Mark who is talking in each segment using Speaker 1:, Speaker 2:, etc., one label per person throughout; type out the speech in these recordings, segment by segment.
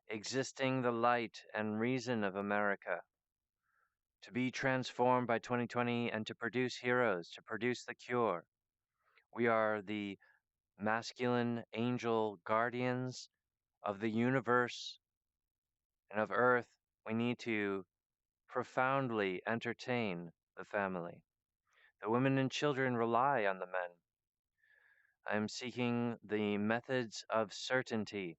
Speaker 1: existing the light and reason of America, to be transformed by 2020 and to produce heroes, to produce the cure. We are the masculine angel guardians of the universe and of Earth. We need to profoundly entertain the family. The women and children rely on the men. I am seeking the methods of certainty.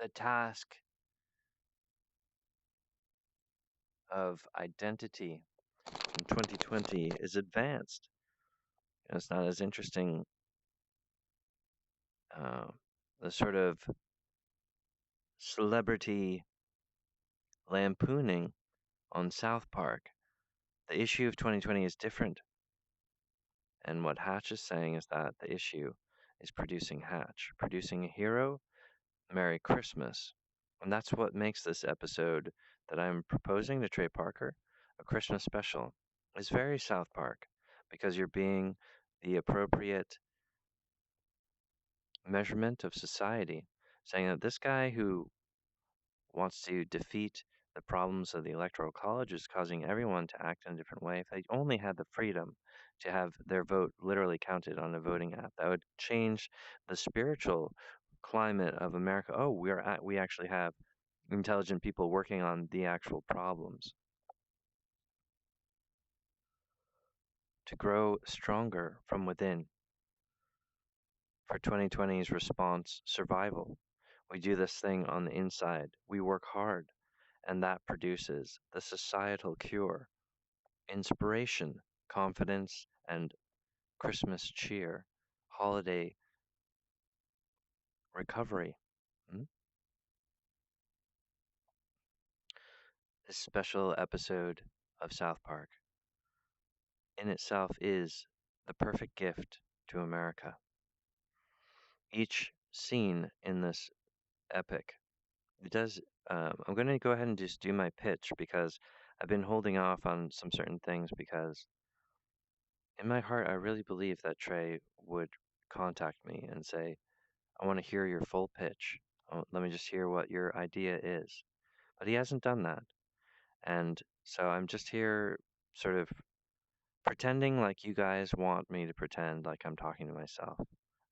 Speaker 1: The task of identity in 2020 is advanced. It's not as interesting. Uh, the sort of celebrity lampooning on South Park. The issue of 2020 is different. And what Hatch is saying is that the issue is producing Hatch, producing a hero. Merry Christmas. And that's what makes this episode that I'm proposing to Trey Parker, a Christmas special, is very South Park because you're being the appropriate measurement of society, saying that this guy who wants to defeat the problems of the Electoral College is causing everyone to act in a different way. If they only had the freedom to have their vote literally counted on a voting app, that would change the spiritual climate of America. Oh, we actually have intelligent people working on the actual problems. To grow stronger from within. For 2020's response, survival. We do this thing on the inside. We work hard, and that produces the societal cure, inspiration, confidence, and Christmas cheer, holiday recovery. Hmm? This special episode of South Park in itself is the perfect gift to America. Each scene in this epic, it does. I'm going to go ahead and just do my pitch because I've been holding off on some certain things because in my heart, I really believe that Trey would contact me and say, I want to hear your full pitch. Let me just hear what your idea is. But he hasn't done that. And so I'm just here sort of pretending like you guys want me to pretend like I'm talking to myself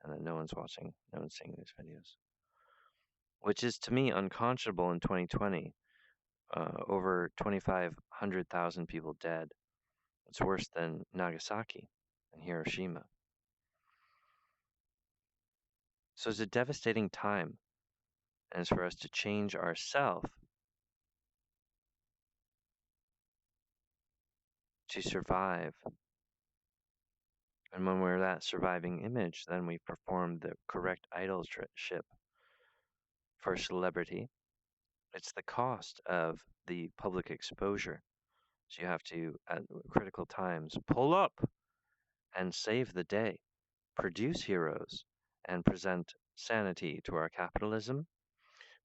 Speaker 1: and that no one's watching, no one's seeing these videos, which is to me unconscionable in 2020. Over 2,500,000 people dead. It's worse than Nagasaki and Hiroshima. So it's a devastating time, and it's for us to change ourselves to survive. And when we're that surviving image, then we perform the correct idolship for celebrity. It's the cost of the public exposure. So you have to, at critical times, pull up and save the day, produce heroes, and present sanity to our capitalism.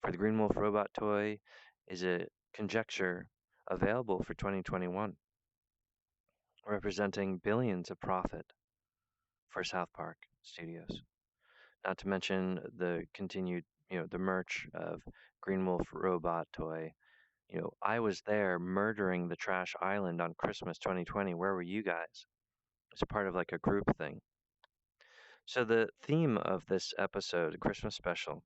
Speaker 1: For the Green Wolf robot toy is a conjecture available for 2021, representing billions of profit for South Park Studios. Not to mention the continued, the merch of Green Wolf robot toy. I was there murdering the trash island on Christmas 2020. Where were you guys? It's part of like a group thing. So the theme of this episode, the Christmas special,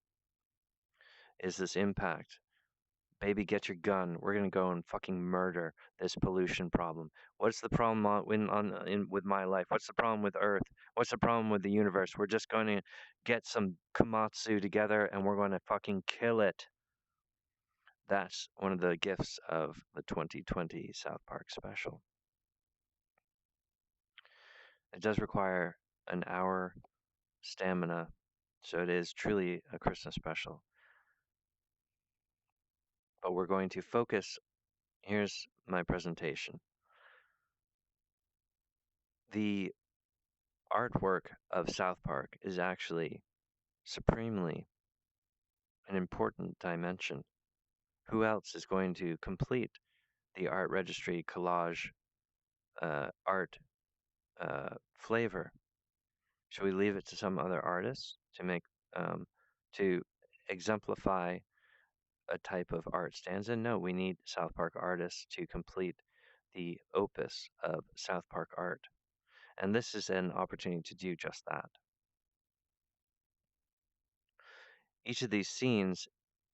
Speaker 1: is this impact. Baby, get your gun. We're gonna go and fucking murder this pollution problem. What's the problem with my life? What's the problem with Earth? What's the problem with the universe? We're just going to get some Komatsu together and we're going to fucking kill it. That's one of the gifts of the 2020 South Park special. It does require an hour stamina, so it is truly a Christmas special. But we're going to focus. Here's my presentation. The artwork of South Park is actually supremely an important dimension. Who else is going to complete the art registry collage art flavor? Should we leave it to some other artist to make to exemplify a type of art stanza. No, we need South Park artists to complete the opus of South Park art. And this is an opportunity to do just that. Each of these scenes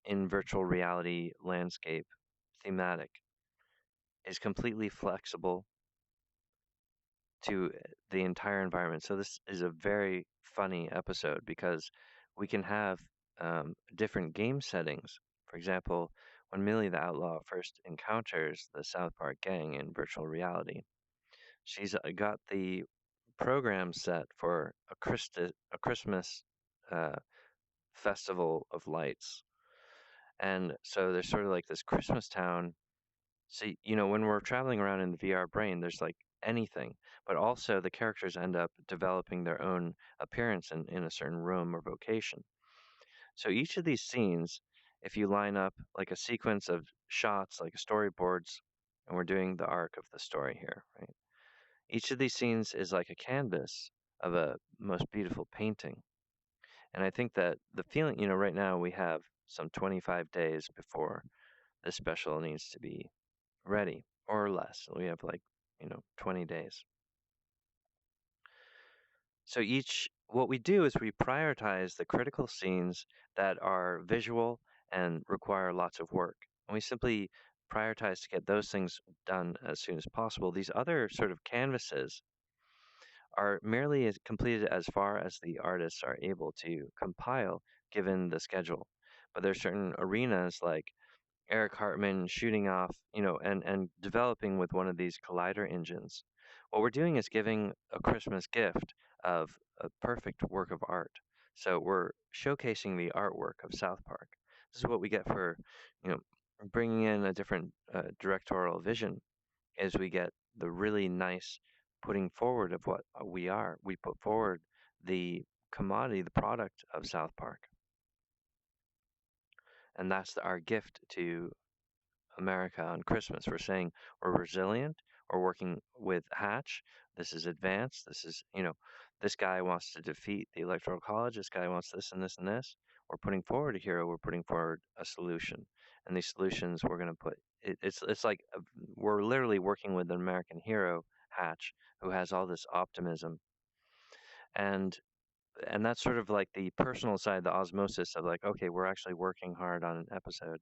Speaker 1: in virtual reality landscape thematic is completely flexible to the entire environment. So this is a very funny episode because we can have different game settings. For example, when Millie the Outlaw first encounters the South Park gang in virtual reality, she's got the program set for a Christmas uh, festival of lights. And so there's sort of like this Christmas town. So, when we're traveling around in the VR brain, there's like anything, but also the characters end up developing their own appearance in a certain room or vocation. So each of these scenes, if you line up like a sequence of shots, like storyboards, and we're doing the arc of the story here, right? Each of these scenes is like a canvas of a most beautiful painting. And I think that the feeling, right now we have some 25 days before this special needs to be ready or less. We have like, 20 days. So what we do is we prioritize the critical scenes that are visual and require lots of work. And we simply prioritize to get those things done as soon as possible. These other sort of canvases are merely completed as far as the artists are able to compile given the schedule. But there's certain arenas like Eric Hartman shooting off, and developing with one of these collider engines. What we're doing is giving a Christmas gift of a perfect work of art. So we're showcasing the artwork of South Park. This is what we get for, you know, bringing in a different directorial vision. Is we get the really nice putting forward of what we are. We put forward the commodity, the product of South Park, and that's our gift to America on Christmas. We're saying we're resilient. We're working with Hatch. This is advanced. This is, this guy wants to defeat the Electoral College. This guy wants this and this and this. We're putting forward a hero. We're putting forward a solution. And these solutions we're going to put, it's like we're literally working with an American hero, Hatch, who has all this optimism. And and that's sort of like the personal side, the osmosis of like, okay, we're actually working hard on an episode.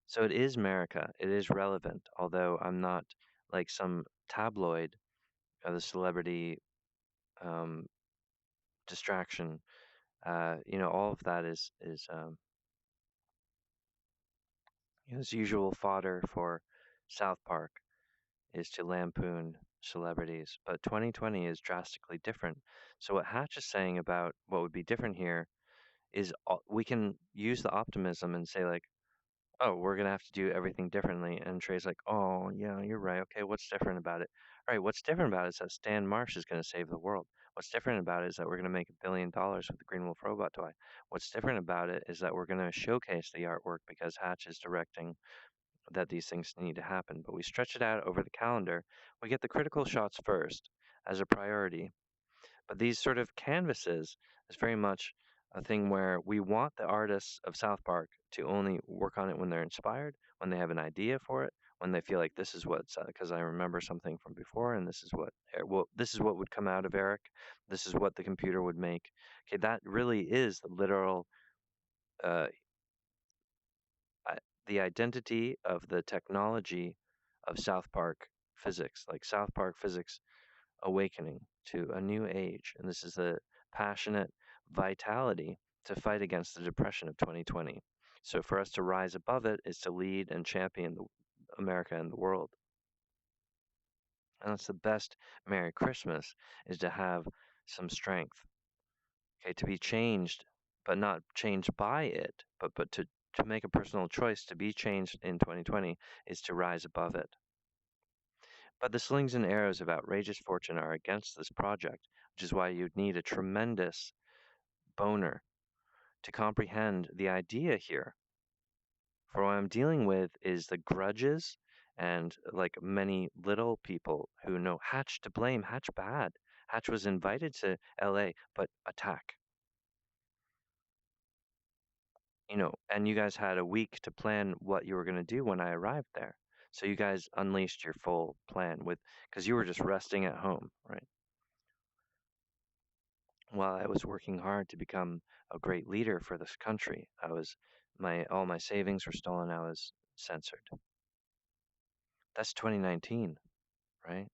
Speaker 1: So it is America. It is relevant, although I'm not like some tabloid of the celebrity um, distraction. All of that is usual fodder for South Park is to lampoon celebrities. But 2020 is drastically different. So what Hatch is saying about what would be different here is we can use the optimism and say like, oh, we're gonna have to do everything differently. And Trey's like, oh, yeah, you're right. Okay, what's different about it? All right, what's different about it is that Stan Marsh is gonna save the world. What's different about it is that we're gonna make $1 billion with the Green Wolf robot toy. What's different about it is that we're gonna showcase the artwork because Hatch is directing that these things need to happen. But we stretch it out over the calendar. We get the critical shots first as a priority, but these sort of canvases is very much a thing where we want the artists of South Park to only work on it when they're inspired, when they have an idea for it, when they feel like this is what's because I remember something from before, and this is this is what would come out of Eric. This is what the computer would make. Okay, that really is the literal uh, the identity of the technology of South Park physics, like South Park physics awakening to a new age. And this is the passionate vitality to fight against the depression of 2020. So for us to rise above it is to lead and champion America and the world. And that's the best Merry Christmas is to have some strength. Okay, to be changed, but not changed by it, but to make a personal choice to be changed in 2020 is to rise above it. But the slings and arrows of outrageous fortune are against this project, which is why you'd need a tremendous boner to comprehend the idea here. For what I'm dealing with is the grudges and like many little people who know Hatch to blame, Hatch bad. Hatch was invited to LA, but attack. and you guys had a week to plan what you were going to do when I arrived there. So you guys unleashed your full plan because you were just resting at home, right? While I was working hard to become a great leader for this country, all my savings were stolen. I was censored. That's 2019, right?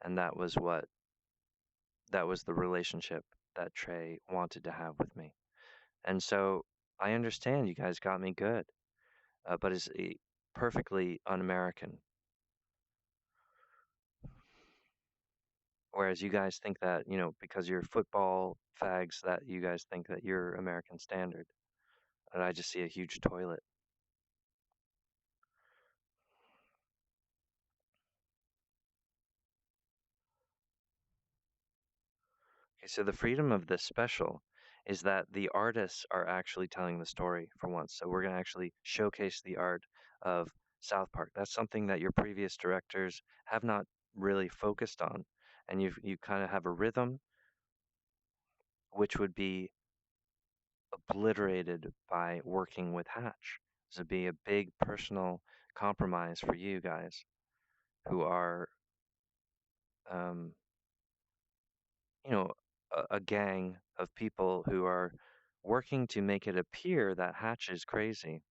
Speaker 1: And that was the relationship that Trey wanted to have with me. And so I understand you guys got me good, but it's perfectly un-American. Whereas you guys think that, because you're football fags, that you guys think that you're American standard. And I just see a huge toilet. Okay, so the freedom of this special is that the artists are actually telling the story for once. So we're going to actually showcase the art of South Park. That's something that your previous directors have not really focused on. And you kind of have a rhythm which would be obliterated by working with Hatch. This would be a big personal compromise for you guys who are, um, you know, a gang of people who are working to make it appear that Hatch is crazy,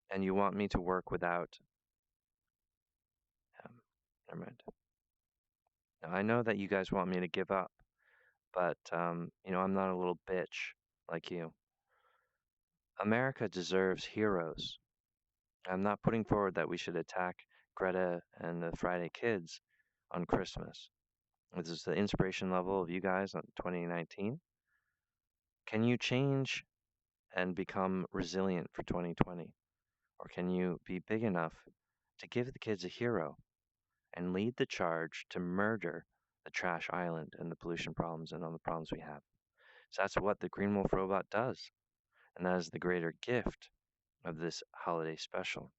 Speaker 1: and you want me to work without him. Never mind. Now, I know that you guys want me to give up, but I'm not a little bitch like you. America deserves heroes. I'm not putting forward that we should attack Greta and the Friday Kids on Christmas. This is the inspiration level of you guys on 2019. Can you change and become resilient for 2020? Or can you be big enough to give the kids a hero and lead the charge to murder the trash island and the pollution problems and all the problems we have? So that's what the Green Wolf robot does. And that is the greater gift of this holiday special.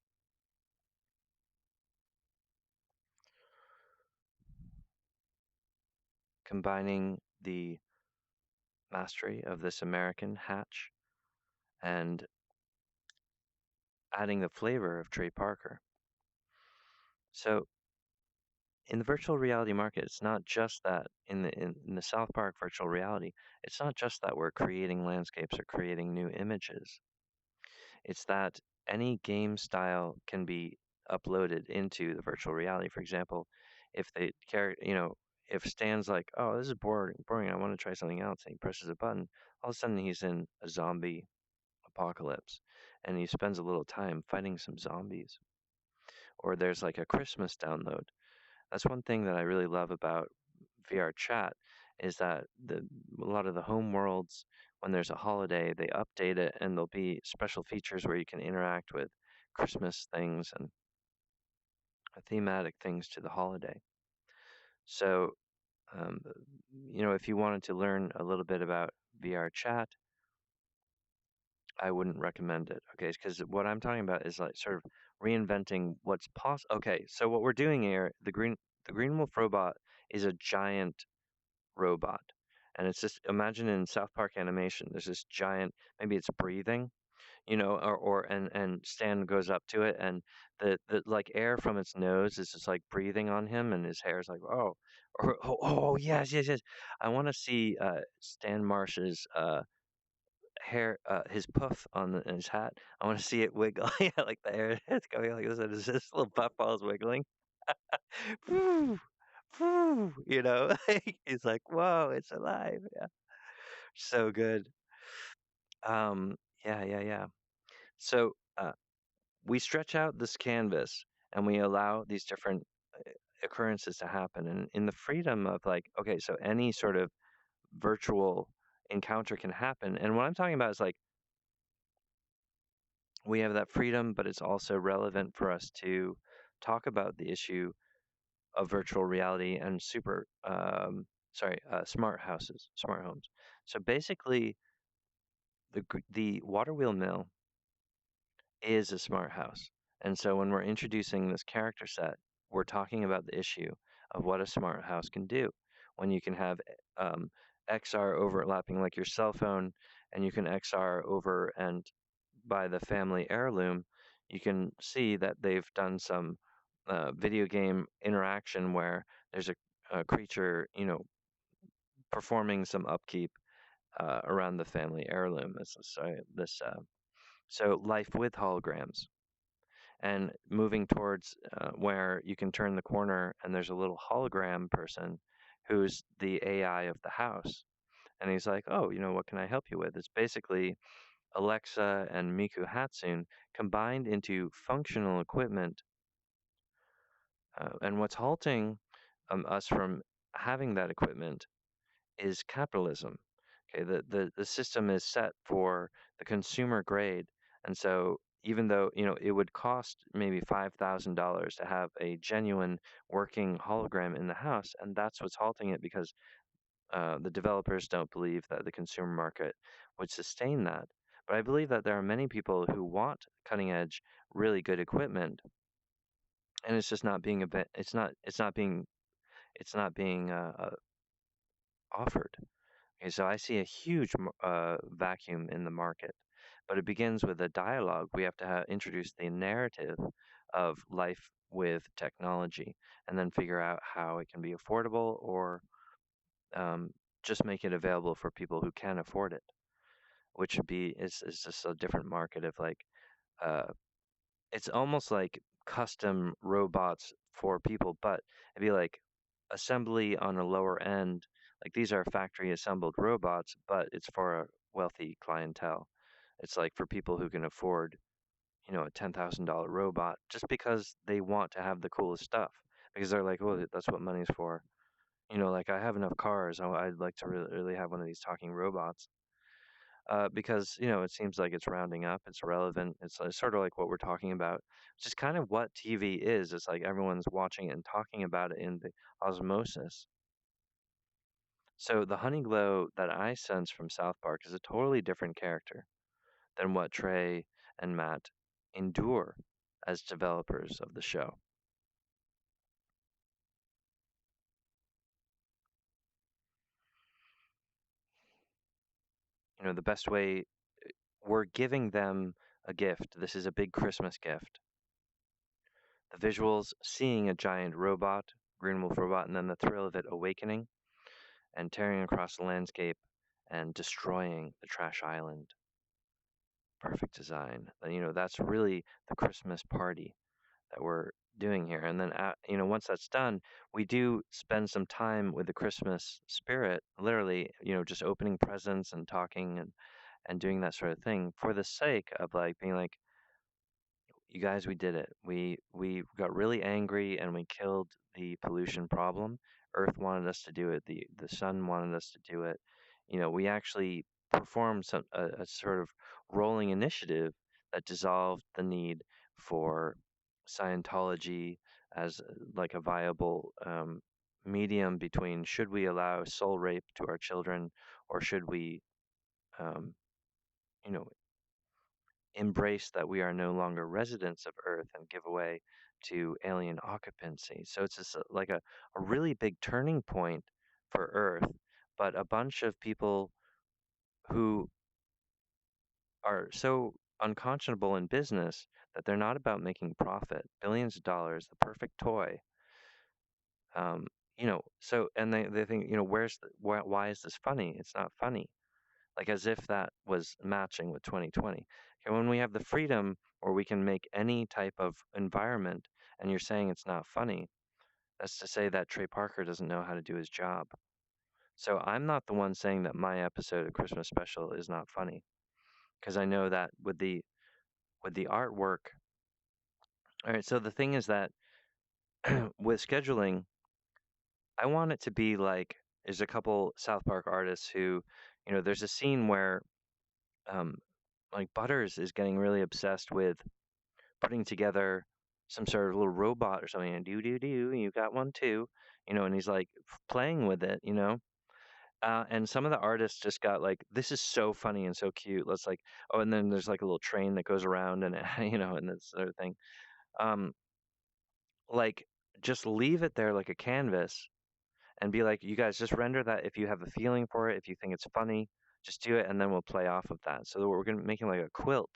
Speaker 1: Combining the mastery of this American Hatch and adding the flavor of Trey Parker. So in the virtual reality market, it's not just that in the South Park virtual reality, it's not just that we're creating landscapes or creating new images. It's that any game style can be uploaded into the virtual reality. For example, if they care, if Stan's like, "Oh, this is boring. I want to try something else," and he presses a button, all of a sudden he's in a zombie apocalypse, and he spends a little time fighting some zombies. Or there's like a Christmas download. That's one thing that I really love about VR chat is that a lot of the home worlds, when there's a holiday, they update it and there'll be special features where you can interact with Christmas things and thematic things to the holiday. So, um, if you wanted to learn a little bit about VR chat, I wouldn't recommend it. Okay, because what I'm talking about is like sort of reinventing what's possible. Okay, so what we're doing here, the Green Wolf robot is a giant robot. And it's just imagine in South Park animation, there's this giant, maybe it's breathing, and Stan goes up to it and the like air from its nose is just like breathing on him and his hair is like, oh, or oh yes, yes, yes. I want to see Stan Marsh's hair, his puff in his hat. I want to see it wiggle. Yeah, like the air it's going like this, and this little puffball is wiggling. Woo, woo, he's like, whoa, it's alive. Yeah, so good. Yeah, yeah, yeah. So we stretch out this canvas and we allow these different occurrences to happen, and in the freedom of like, okay, so any sort of virtual encounter can happen. And what I'm talking about is like we have that freedom, but it's also relevant for us to talk about the issue of virtual reality and smart houses, smart homes. So basically, the water wheel mill is a smart house. And so when we're introducing this character set, we're talking about the issue of what a smart house can do when you can have XR overlapping like your cell phone and you can XR over and by the family heirloom, you can see that they've done some video game interaction where there's a creature, performing some upkeep around the family heirloom. So life with holograms, and moving towards where you can turn the corner and there's a little hologram person who's the AI of the house. And he's like, oh, what can I help you with? It's basically Alexa and Miku Hatsune combined into functional equipment. And what's halting us from having that equipment is capitalism. Okay, the system is set for the consumer grade, and so even though it would cost maybe $5,000 to have a genuine working hologram in the house, and that's what's halting it because the developers don't believe that the consumer market would sustain that. But I believe that there are many people who want cutting edge, really good equipment, and it's just not being offered. Okay, so I see a huge vacuum in the market, but it begins with a dialogue. We have to introduce the narrative of life with technology, and then figure out how it can be affordable or um, just make it available for people who can afford it, which would be is just a different market of like uh, it's almost like custom robots for people, but it'd be like assembly on a lower end. Like these are factory assembled robots, but it's for a wealthy clientele. It's like for people who can afford, a $10,000 robot just because they want to have the coolest stuff. Because they're like, oh, that's what money's for. Like I have enough cars. I'd like to really, really have one of these talking robots. Because it seems like it's rounding up, it's relevant, it's sort of like what we're talking about, which is kind of what TV is. It's like everyone's watching it and talking about it in the osmosis. So the Honeyglow that I sense from South Park is a totally different character than what Trey and Matt endure as developers of the show. The best way we're giving them a gift. This is a big Christmas gift. The visuals, seeing a giant robot, Green Wolf robot, and then the thrill of it awakening and tearing across the landscape and destroying the trash island. Perfect design. That's really the Christmas party that we're doing here. And then, once that's done, we do spend some time with the Christmas spirit, literally, just opening presents and talking and doing that sort of thing for the sake of like being like, you guys, we did it. We got really angry and we killed the pollution problem. Earth wanted us to do it. The sun wanted us to do it. We actually performed a sort of rolling initiative that dissolved the need for Scientology as like a viable medium between should we allow soul rape to our children or should we um, you know embrace that we are no longer residents of Earth and give away to alien occupancy. So it's just like a really big turning point for Earth, but a bunch of people who are so unconscionable in business that they're not about making profit, billions of dollars, the perfect toy. Um, so and they think, why is this funny? It's not funny. Like as if that was matching with 2020. And when we have the freedom where we can make any type of environment and you're saying it's not funny, that's to say that Trey Parker doesn't know how to do his job. So I'm not the one saying that my episode of Christmas Special is not funny because I know that with the artwork. All right, so the thing is that with scheduling, I want it to be like there's a couple South Park artists who, there's a scene where um, like Butters is getting really obsessed with putting together some sort of little robot or something and do do do you got one too, and he's like playing with it, and some of the artists just got like this is so funny and so cute, let's like, oh, and then there's like a little train that goes around and and this sort of thing, um like just leave it there like a canvas and be like, you guys just render that if you have a feeling for it, if you think it's funny, Just do it, and then we'll play off of that. So that we're gonna make it like a quilt.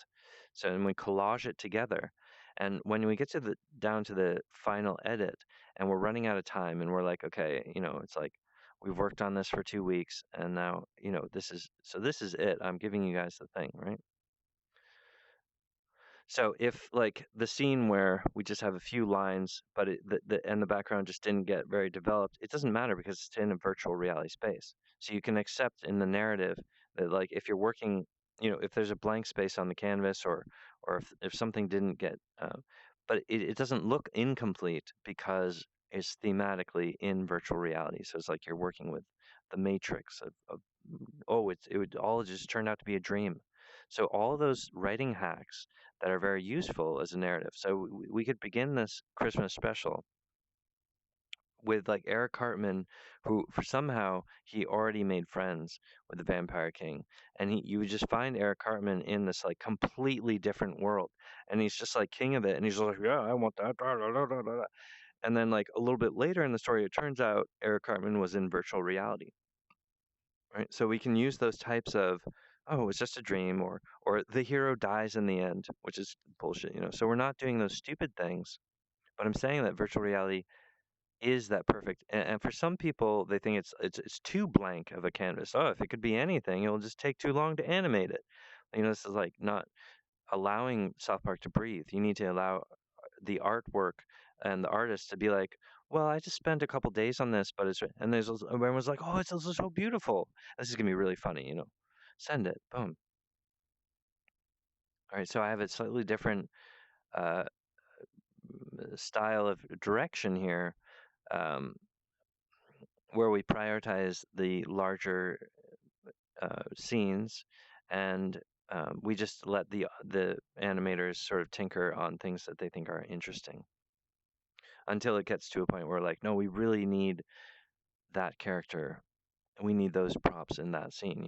Speaker 1: So and we collage it together. And when we get to the down to the final edit, and we're running out of time, and we're like, okay, it's like we've worked on this for 2 weeks, and now, this is it. I'm giving you guys the thing, right? So if like the scene where we just have a few lines, but and the background just didn't get very developed, it doesn't matter because it's in a virtual reality space. So you can accept in the narrative that like if you're working, if there's a blank space on the canvas, or if something didn't get, but it doesn't look incomplete because it's thematically in virtual reality. So it's like you're working with the matrix of oh, it would all just turned out to be a dream. So all those writing hacks that are very useful as a narrative. So we could begin this Christmas special with like Eric Cartman, who for somehow he already made friends with the Vampire King, and you would just find Eric Cartman in this like completely different world, and he's just like king of it, and he's like, yeah, I want that, da, da, da, da, da. And then like a little bit later in the story, it turns out Eric Cartman was in virtual reality, right? So we can use those types of, oh, it's just a dream, or the hero dies in the end, which is bullshit. So we're not doing those stupid things, but I'm saying that virtual reality is that perfect. And for some people, they think it's too blank of a canvas. Oh, if it could be anything, it'll just take too long to animate it. This is like not allowing South Park to breathe. You need to allow the artwork and the artist to be like, well, I just spent a couple days on this, but and everyone's like, oh, it's so beautiful. This is gonna be really funny. Send it, boom. All right, so I have a slightly different uh, style of direction here, um, where we prioritize the larger scenes, and we just let the animators sort of tinker on things that they think are interesting until it gets to a point where like, no, we really need that character. We need those props in that scene.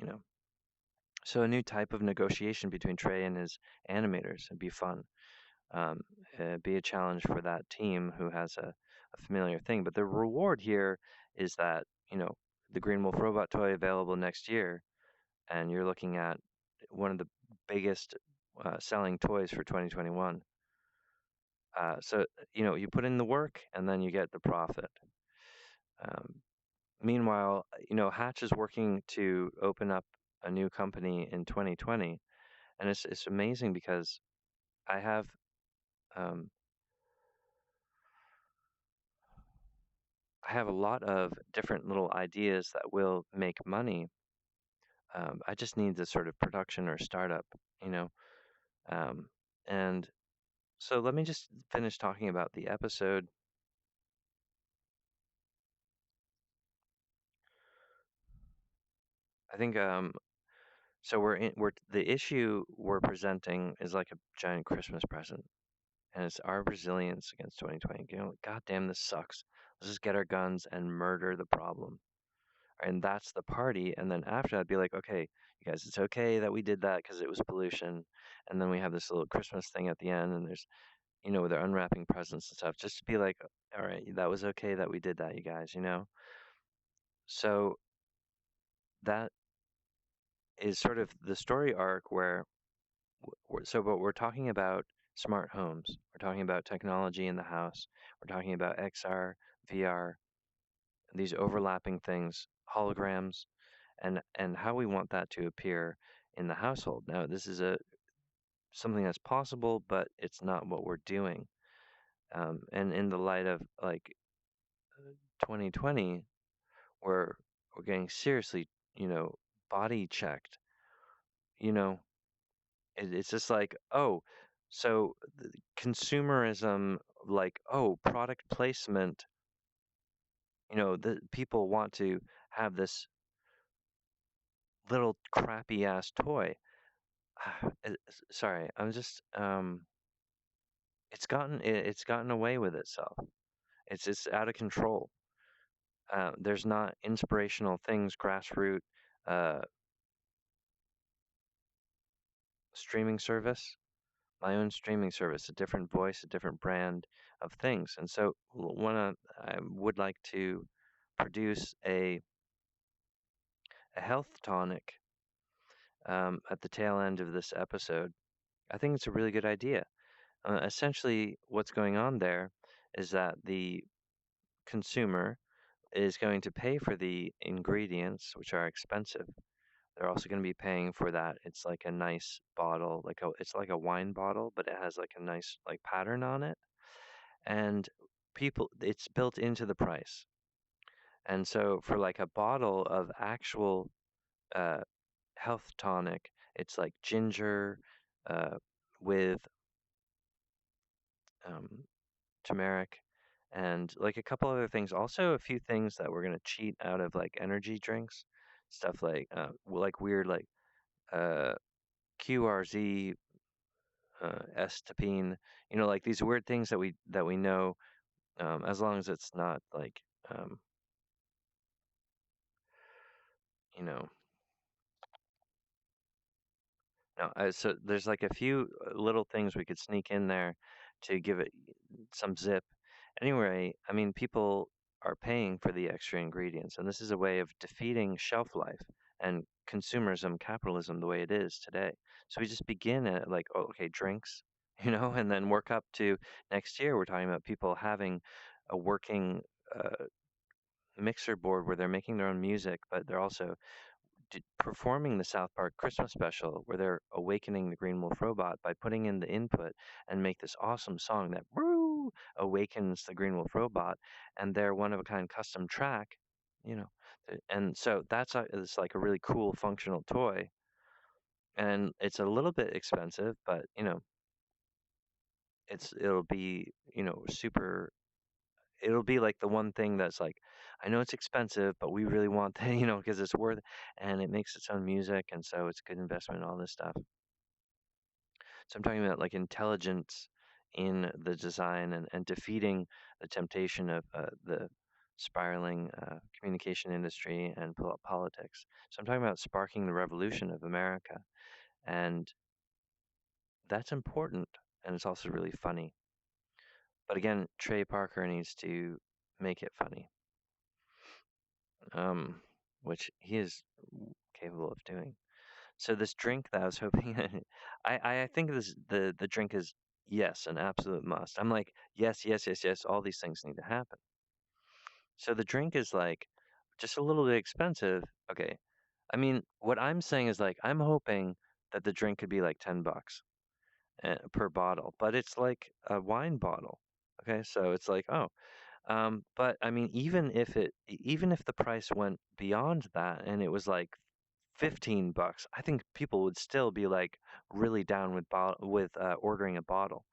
Speaker 1: So a new type of negotiation between Trey and his animators would be fun. Um, be a challenge for that team who has a familiar thing. But the reward here is that, the Green Wolf robot toy available next year, and you're looking at one of the biggest selling toys for 2021. So, you put in the work and then you get the profit. Um, Meanwhile, Hatch is working to open up a new company in 2020, and it's amazing because I have um, I have a lot of different little ideas that will make money. I just need the sort of production or startup, you know. Um, and so let me just finish talking about the episode. I think so we're the issue we're presenting is like a giant Christmas present, and it's our resilience against 2020. God damn, this sucks. Let's just get our guns and murder the problem. And that's the party. And then after that, be like, okay, you guys, it's okay that we did that because it was pollution. And then we have this little Christmas thing at the end, and there's, they're unwrapping presents and stuff. Just to be like, all right, that was okay that we did that, you guys. So that is sort of the story arc where, but we're talking about smart homes. We're talking about technology in the house. We're talking about XR, VR, these overlapping things, holograms, and how we want that to appear in the household. Now, this is a something that's possible, but it's not what we're doing. And in the light of like 2020, we're getting seriously, body checked. You know, it's just like, oh, so consumerism, like, oh, product placement. The people want to have this little crappy ass toy. Sorry, I'm just it's gotten away with itself. It's out of control. There's not inspirational things, grassroots uh, streaming service, my own streaming service, a different voice, a different brand of things. And so, I would like to produce a health tonic at the tail end of this episode, I think it's a really good idea. Essentially, what's going on there is that the consumer is going to pay for the ingredients, which are expensive. They're also going to be paying for that. It's like a nice bottle, it's like a wine bottle, but it has like a nice like pattern on it, and it's built into the price. And so for like a bottle of actual uh, health tonic, it's like ginger uh, with um, turmeric and like a couple other things. Also, a few things that we're gonna cheat out of like energy drinks, stuff like weird like uh, QRZ, estepine, like these weird things that we know, as long as it's not like um, you know no, so there's like a few little things we could sneak in there to give it some zip. Anyway, I mean, people are paying for the extra ingredients, and this is a way of defeating shelf life and consumerism, capitalism, the way it is today. So we just begin at like, oh, okay, drinks, and then work up to next year. We're talking about people having a working mixer board where they're making their own music, but they're also performing the South Park Christmas special where they're awakening the Green Wolf robot by putting in the input and make this awesome song that woo awakens the Green Wolf robot and their one of a kind custom track, you know. And so it's like a really cool functional toy and it's a little bit expensive, but it'll be, super it'll be like the one thing that's like, I know it's expensive, but we really want that, because it's worth it, and it makes its own music, and so it's a good investment and all this stuff. So I'm talking about like intelligence in the design and defeating the temptation of the spiraling communication industry and politics. So I'm talking about sparking the revolution of America, and that's important, and it's also really funny. But again, Trey Parker needs to make it funny. um, which he is capable of doing. So this drink that I was hoping, I think the drink is yes an absolute must. I'm like yes yes yes yes. All these things need to happen. So the drink is like just a little bit expensive. Okay, I mean what I'm saying is like I'm hoping that the drink could be like $10 per bottle, but it's like a wine bottle. Okay, so it's like oh, but I mean, even if the price went beyond that and it was like $15, I think people would still be like really down with ordering a bottle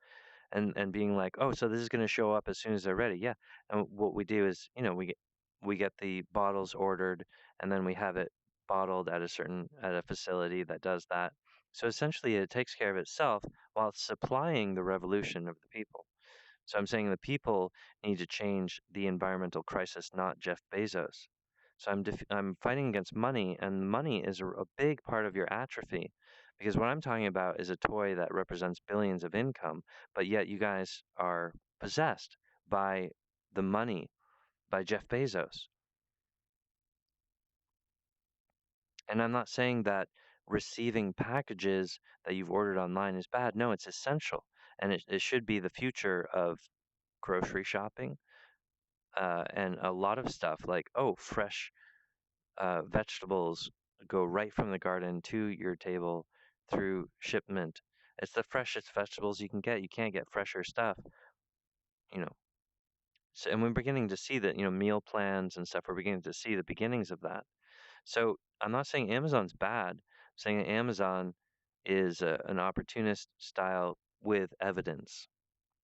Speaker 1: and being like, oh, so this is going to show up as soon as they're ready. Yeah, and what we do is, we get the bottles ordered and then we have it bottled at a facility that does that. So essentially, it takes care of itself while it's supplying the revolution of the people. So I'm saying the people need to change the environmental crisis, not Jeff Bezos. So I'm fighting against money, and money is a big part of your atrophy, because what I'm talking about is a toy that represents billions of income, but yet you guys are possessed by the money, by Jeff Bezos. And I'm not saying that receiving packages that you've ordered online is bad. No, it's essential, and it should be the future of grocery shopping and a lot of stuff like fresh vegetables go right from the garden to your table through shipment. It's the freshest vegetables you can get. You can't get fresher stuff, you know. So, and we're beginning to see that, meal plans and stuff. We're beginning to see the beginnings of that. So I'm not saying Amazon's bad. I'm saying that Amazon is an opportunist style with evidence.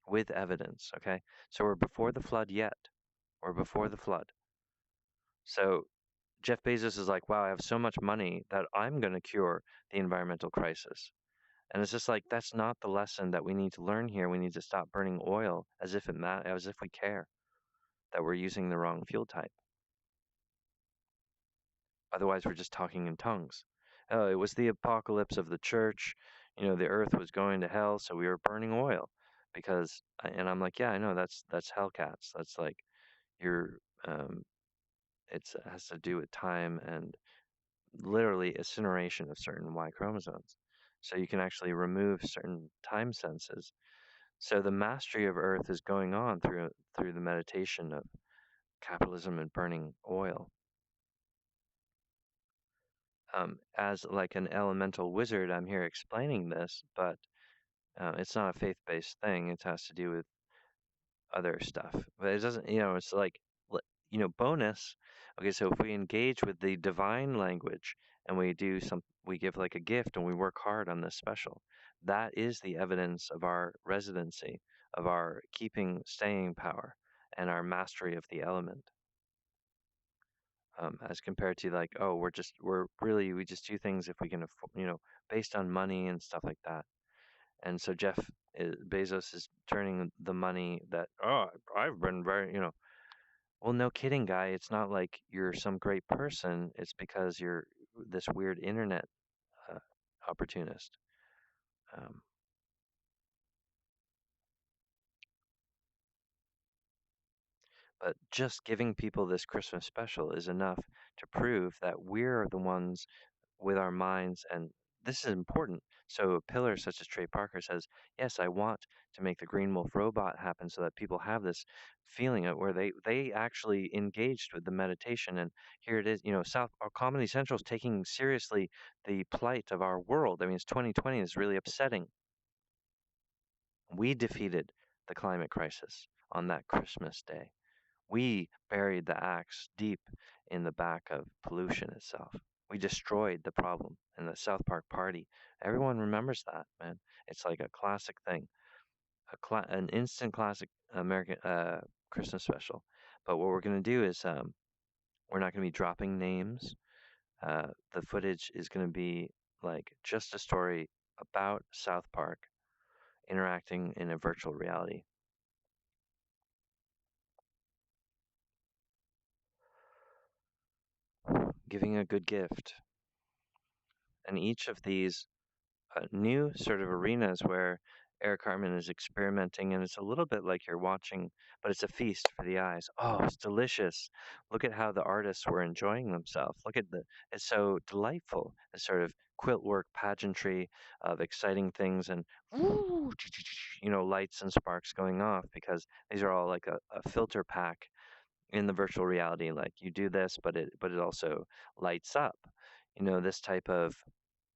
Speaker 1: With evidence, okay? So we're before the flood yet. We're before the flood. So Jeff Bezos is like, wow, I have so much money that I'm going to cure the environmental crisis. And it's just like, that's not the lesson that we need to learn here. We need to stop burning oil as if we care that we're using the wrong fuel type. Otherwise, we're just talking in tongues. Oh, it was the apocalypse of the church. The earth was going to hell, so we were burning oil and I'm like, yeah, I know that's Hellcats. That's like your, it has to do with time and literally incineration of certain Y chromosomes. So you can actually remove certain time senses. So the mastery of Earth is going on through the meditation of capitalism and burning oil. As like an elemental wizard, I'm here explaining this, but it's not a faith-based thing. It has to do with other stuff. But it doesn't, it's like, bonus. Okay, so if we engage with the divine language and we give like a gift and we work hard on this special, that is the evidence of our residency, of our keeping staying power and our mastery of the element. As compared to like, oh, we just do things if we can afford, based on money and stuff like that. And so Bezos is turning the money that, oh, I've been very, well, no kidding, guy. It's not like you're some great person. It's because you're this weird internet uh, opportunist. Um, but just giving people this Christmas special is enough to prove that we're the ones with our minds, and this is important. So a pillar such as Trey Parker says, yes, I want to make the Green Wolf robot happen so that people have this feeling of where they actually engaged with the meditation. And here it is, South our Comedy Central is taking seriously the plight of our world. I mean, it's 2020 is really upsetting. We defeated the climate crisis on that Christmas day. We buried the axe deep in the back of pollution itself. We destroyed the problem in the South Park party. Everyone remembers that, man. It's like a classic thing, an instant classic American Christmas special. But what we're gonna do is we're not gonna be dropping names. The footage is gonna be like just a story about South Park interacting in a virtual reality. Giving a good gift. And each of these new sort of arenas where Eric Cartman is experimenting, and it's a little bit like you're watching, but it's a feast for the eyes. Oh, it's delicious. Look at how the artists were enjoying themselves. It's so delightful. It's sort of quilt work pageantry of exciting things and woo, lights and sparks going off because these are all like a filter pack in the virtual reality. Like you do this, but it also lights up. This type of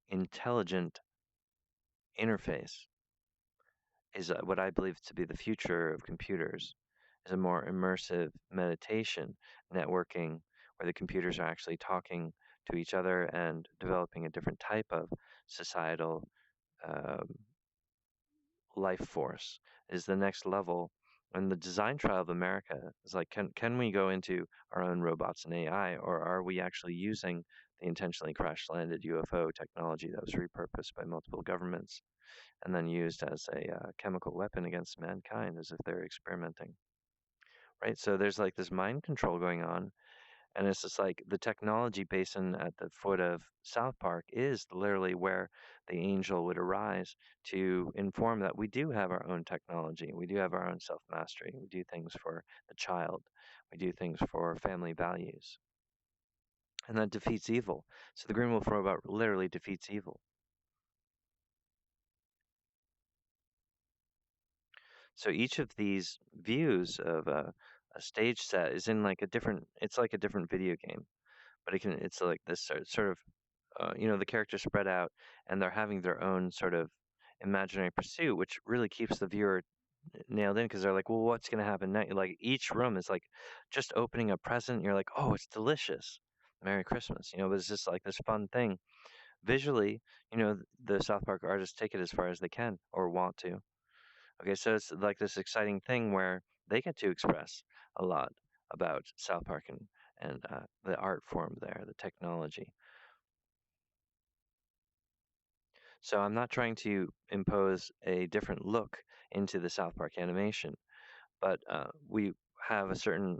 Speaker 1: intelligent interface is what I believe to be the future of computers, is a more immersive meditation networking where the computers are actually talking to each other and developing a different type of societal um, life force is the next level. And the design trial of America is like, can we go into our own robots and AI, or are we actually using the intentionally crash landed UFO technology that was repurposed by multiple governments and then used as a chemical weapon against mankind as if they're experimenting, right? So there's like this mind control going on, and it's just like the technology basin at the foot of South Park is literally where the angel would arise to inform that we do have our own technology, we do have our own self mastery, we do things for the child, we do things for family values, and that defeats evil. So the Green Wolf robot literally defeats evil. So each of these views of a stage set is in like it's like a different video game, but it's like this sort of, the characters spread out and they're having their own sort of imaginary pursuit, which really keeps the viewer nailed in because they're like, well, what's going to happen next? Like each room is like just opening a present. You're like, oh, it's delicious. Merry Christmas, but it's just like this fun thing. Visually, the South Park artists take it as far as they can or want to. Okay, so it's like this exciting thing where they get to express a lot about South Park and the art form there, the technology. So I'm not trying to impose a different look into the South Park animation, but we have a certain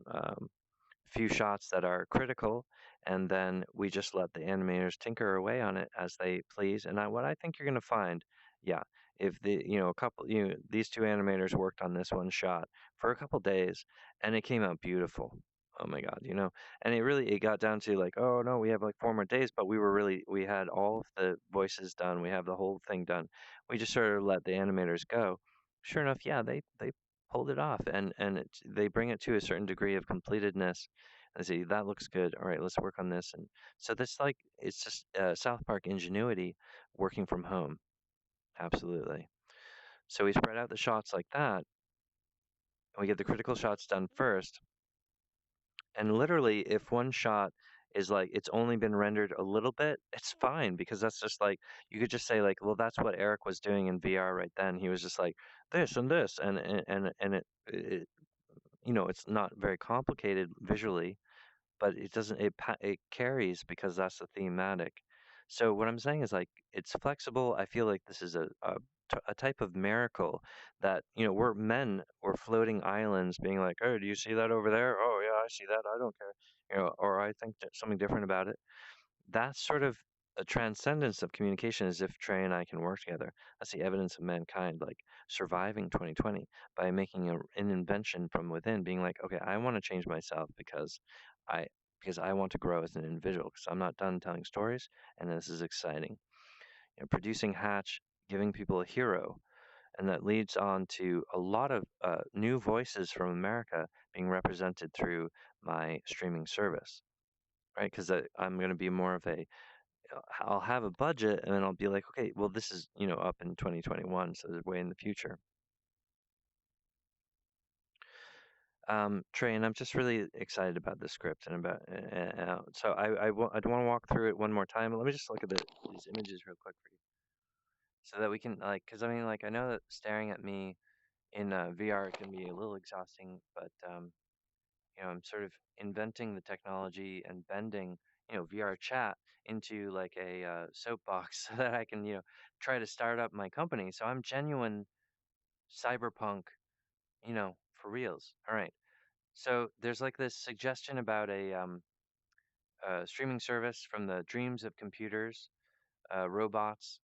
Speaker 1: few shots that are critical, and then we just let the animators tinker away on it as they please. And what I think you're going to find, yeah, if a couple, these two animators worked on this one shot for a couple days, and it came out beautiful. Oh my God, and it got down to like, oh no, we have like 4 more days, but we had all of the voices done, we have the whole thing done. We just sort of let the animators go. Sure enough, yeah, they pulled it off, and they bring it to a certain degree of completedness. And say that looks good. All right, let's work on this. And so this like it's just South Park ingenuity working from home. Absolutely. So we spread out the shots like that, and we get the critical shots done first. And literally, if one shot is like it's only been rendered a little bit, it's fine because that's just like you could just say like, well, that's what Eric was doing in VR right then. He was just like this and this, and it it's not very complicated visually, but it carries because that's the thematic. So what I'm saying is like it's flexible. I feel like this is a type of miracle that we're floating islands being like, oh, do you see that over there? Oh yeah, I see that. I don't care. Or I think that something different about it. That's sort of a transcendence of communication as if Trey and I can work together. That's the evidence of mankind, like surviving 2020 by making an invention from within, being like, okay, I want to change myself I because I want to grow as an individual because I'm not done telling stories and this is exciting. Producing Hatch, giving people a hero, and that leads on to a lot of new voices from America being represented through my streaming service, right? Because I'm going to be more of a I'll have a budget and then I'll be like, okay, well, this is, up in 2021, so there's way in the future. Trey, and I'm just really excited about the script and so I want to walk through it one more time. Let me just look at these images real quick for you so that we can like, because I mean, like, I know that staring at me in VR can be a little exhausting, but I'm sort of inventing the technology and bending, VR chat into like a soapbox so that I can, try to start up my company. So I'm genuine cyberpunk, for reals. All right. So there's like this suggestion about a streaming service from the dreams of computers, robots,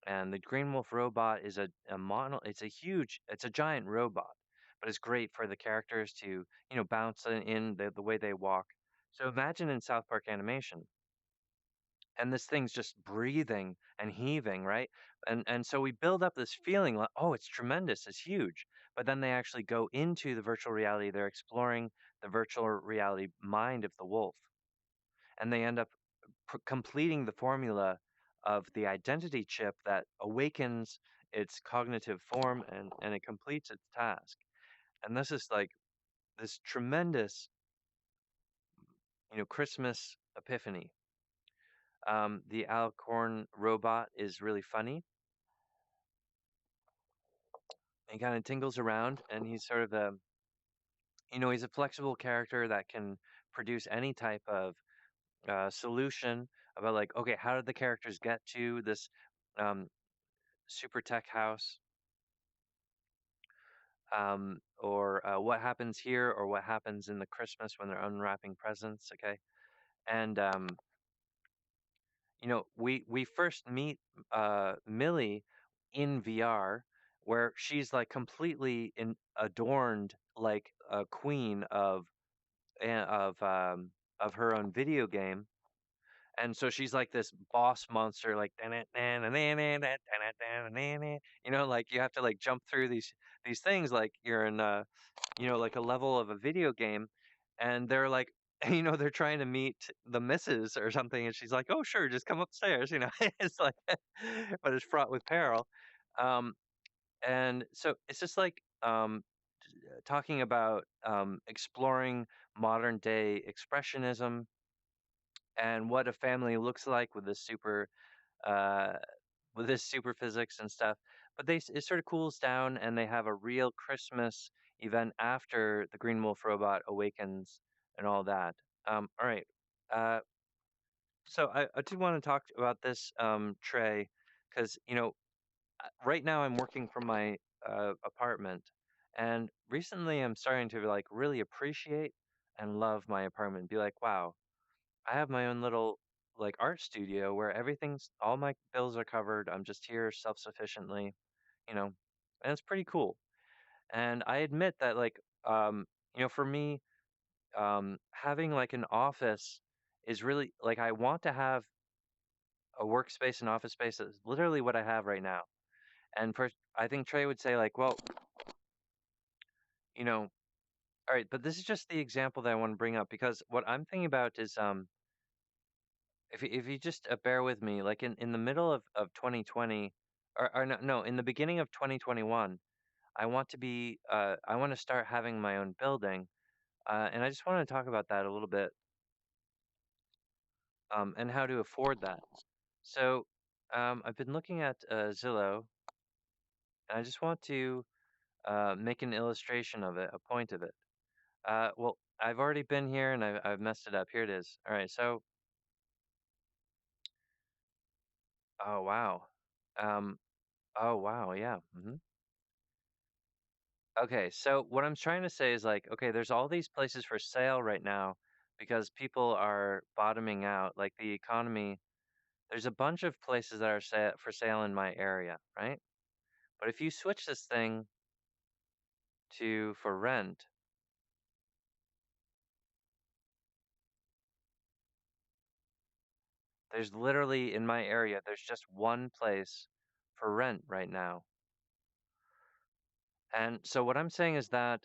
Speaker 1: and the Green Wolf robot is a mono. It's a giant robot, but it's great for the characters to, bounce in the way they walk. So imagine in South Park animation, and this thing's just breathing and heaving, right? And so we build up this feeling like, oh, it's tremendous, it's huge. But then they actually go into the virtual reality. They're exploring the virtual reality mind of the wolf, and they end up completing the formula of the identity chip that awakens its cognitive form and it completes its task. And this is like this tremendous, Christmas epiphany. The Alcorn robot is really funny. He kind of tingles around, and he's sort of he's a flexible character that can produce any type of solution about like, okay, how did the characters get to this um, super tech house, or what happens here, or what happens in the Christmas when they're unwrapping presents. Okay, and we first meet Millie in VR, where she's like completely adorned like a queen of her own video game. And so she's like this boss monster, like like you have to like jump through these things like you're in like a level of a video game, and they're like they're trying to meet the missus or something, and she's like, oh sure, just come upstairs. It's like but it's fraught with peril. Um, and so it's just like talking about exploring modern day expressionism and what a family looks like uh, with this super physics and stuff. But it sort of cools down, and they have a real Christmas event after the Green Wolf robot awakens and all that. All right. Uh, so I do want to talk about this, Trey, because right now I'm working from my apartment, and recently I'm starting to like really appreciate and love my apartment. Be like, wow, I have my own little like art studio where all my bills are covered. I'm just here self-sufficiently, you know, and it's pretty cool. And I admit that like for me, having like an office is really like I want to have a workspace and office space that's literally what I have right now. And for I think Trey would say like, well, you know, all right, but this is just the example that I want to bring up because what I'm thinking about is if you just bear with me, like in the middle of 2020 or no, in the beginning of 2021, I want to start having my own building. And I just want to talk about that a little bit and how to afford that. So I've been looking at Zillow, and I just want to make an illustration of it, a point of it. Well, I've already been here and I've messed it up. Here it is. All right, so, oh wow. Um, oh wow, yeah. Okay, so what I'm trying to say is like, okay, there's all these places for sale right now because people are bottoming out. Like the economy, there's a bunch of places that are for sale in my area, right? But if you switch this thing to for rent, there's literally in my area, there's just one place for rent right now. And so what I'm saying is that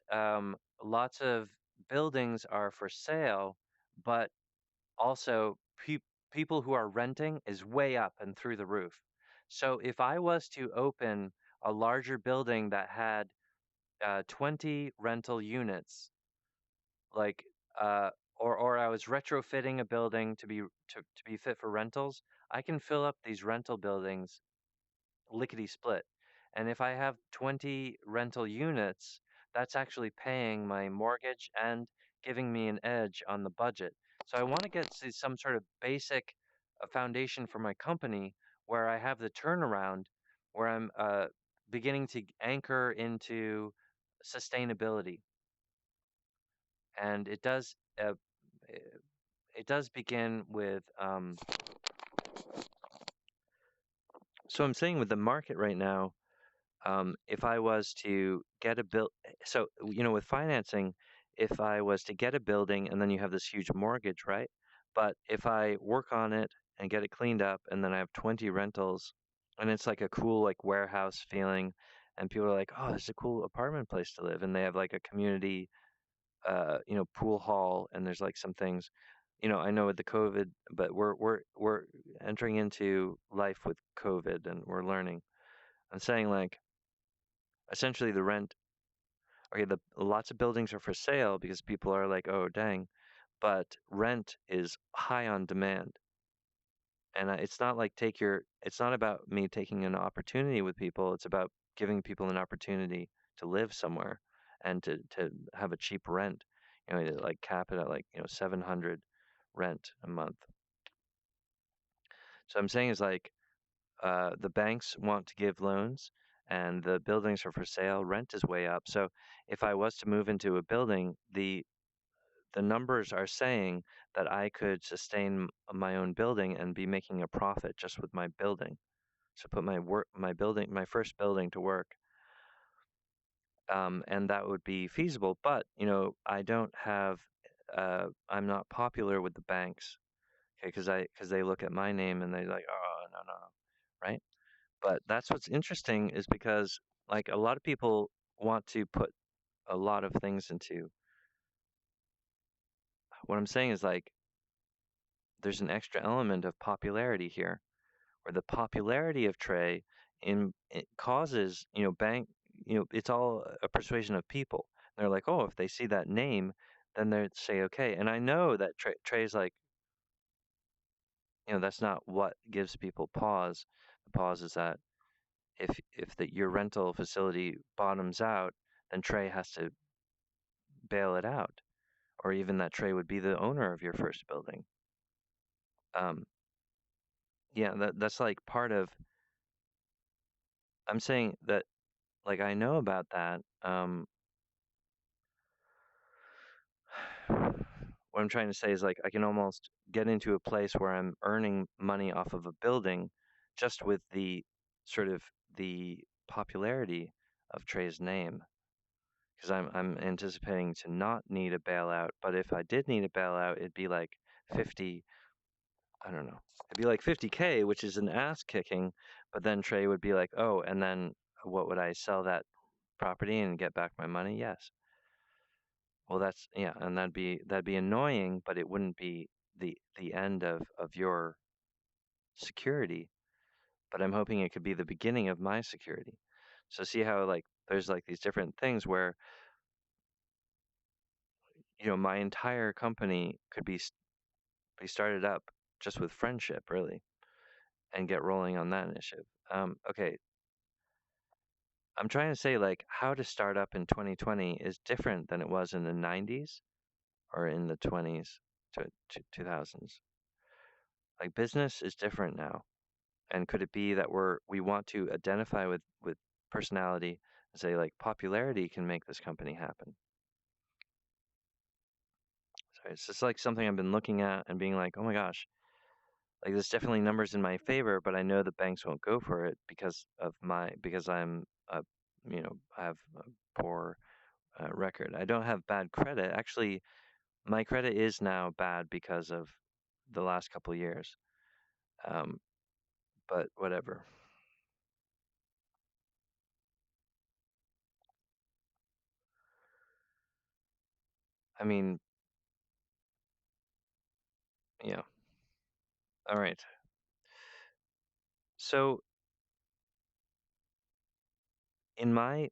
Speaker 1: lots of buildings are for sale, but also people who are renting is way up and through the roof. So if I was to open a larger building that had 20 rental units, like uh, or I was retrofitting a building to be fit for rentals, I can fill up these rental buildings lickety split. And if I have 20 rental units, that's actually paying my mortgage and giving me an edge on the budget. So I want to get to some sort of basic foundation for my company where I have the turnaround, where I'm beginning to anchor into sustainability. And uh, it does begin with so I'm saying with the market right now, if I was to get a bill, so with financing, if I was to get a building and then you have this huge mortgage, right? But if I work on it and get it cleaned up and then I have 20 rentals and it's like a cool like warehouse feeling and people are like, "Oh, this is a cool apartment place to live." And they have like a community pool hall and there's like some things. I know with the COVID, but we're entering into life with COVID and we're learning. I'm saying like essentially the rent okay, the lots of buildings are for sale because people are like, oh dang, but rent is high on demand. And it's not about me taking an opportunity with people. It's about giving people an opportunity to live somewhere and to have a cheap rent. To like cap it at like, 700 rent a month. So I'm saying is like the banks want to give loans and the buildings are for sale, rent is way up. So if I was to move into a building, the numbers are saying that I could sustain my own building and be making a profit just with my building. So put my first building to work, and that would be feasible. But I don't have, I'm not popular with the banks, okay? Because they look at my name and they're like, oh no no no, right? But that's what's interesting is because like a lot of people want to put a lot of things into. What I'm saying is like there's an extra element of popularity here where the popularity of Trey it causes, it's all a persuasion of people. They're like, oh, if they see that name, then they'd say, okay. And I know that Trey's like, that's not what gives people pause. The pause is that if your rental facility bottoms out, then Trey has to bail it out, or even that Trey would be the owner of your first building. Um, yeah, that's like part of. I'm saying that like I know about that. What I'm trying to say is like I can almost get into a place where I'm earning money off of a building just with the sort of the popularity of Trey's name. because I'm anticipating to not need a bailout. But if I did need a bailout, it'd be like 50. I don't know. It'd be like 50K, which is an ass kicking. But then Trey would be like, oh, and then what would I sell that property and get back my money? Yes. Well, that's yeah, and that'd be annoying, but it wouldn't be the end of your security. But I'm hoping it could be the beginning of my security. So see how like there's like these different things where my entire company could be started up just with friendship, really, and get rolling on that initiative. Okay, I'm trying to say like how to start up in 2020 is different than it was in the 90s or in the 20s to 2000s. Like business is different now. And could it be that we want to identify with personality and say like popularity can make this company happen? So it's just like something I've been looking at and being like, oh my gosh, like there's definitely numbers in my favor, but I know the banks won't go for it because I'm a I have a poor record. I don't have bad credit. Actually, my credit is now bad because of the last couple of years. Um, but whatever. I mean, yeah. All right. So in my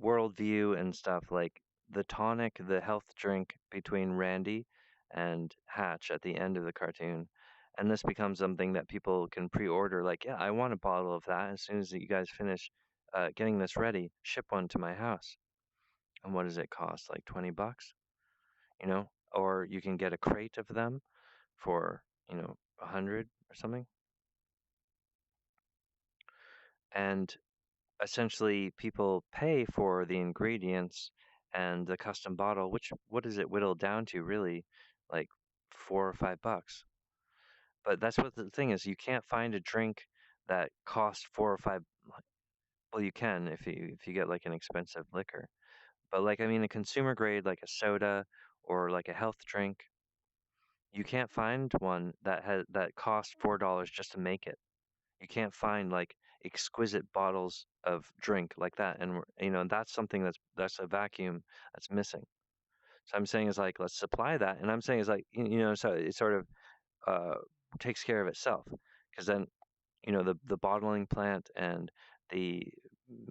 Speaker 1: worldview and stuff, like the tonic, the health drink between Randy and Hatch at the end of the cartoon, and this becomes something that people can pre-order. Like, yeah, I want a bottle of that. As soon as you guys finish getting this ready, ship one to my house. And what does it cost? Like 20 bucks, Or you can get a crate of them for, 100 or something. And essentially people pay for the ingredients and the custom bottle, which what does it whittle down to really? Like $4 or $5. But that's what the thing is, you can't find a drink that costs 4 or 5. Well, you can if you get like an expensive liquor. But like I mean a consumer grade like a soda or like a health drink, you can't find one that costs $4 just to make it. You can't find like exquisite bottles of drink like that, and that's something that's a vacuum that's missing. So I'm saying is like let's supply that, and I'm saying is like so it sort of uh, takes care of itself because then the bottling plant and the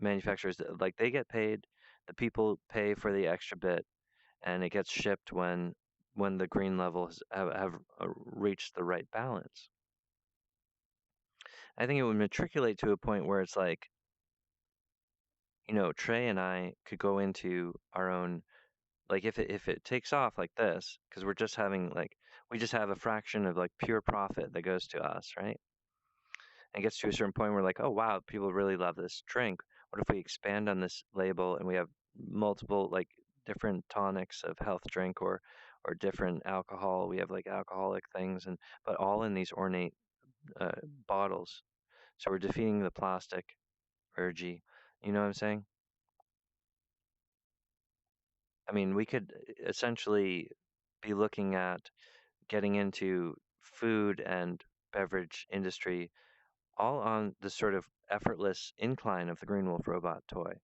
Speaker 1: manufacturers like they get paid, the people pay for the extra bit, and it gets shipped when the green levels have reached the right balance. I think it would matriculate to a point where it's like, Trey and I could go into our own, like if it takes off like this, because we're just having like we just have a fraction of like pure profit that goes to us, right? And it gets to a certain point where like, oh wow, people really love this drink. What if we expand on this label and we have multiple like different tonics of health drink or different alcohol? We have like alcoholic things and but all in these ornate uh, bottles. So we're defeating the plastic urgy. You know what I'm saying? I mean, we could essentially be looking at getting into food and beverage industry all on the sort of effortless incline of the Green Wolf robot toy.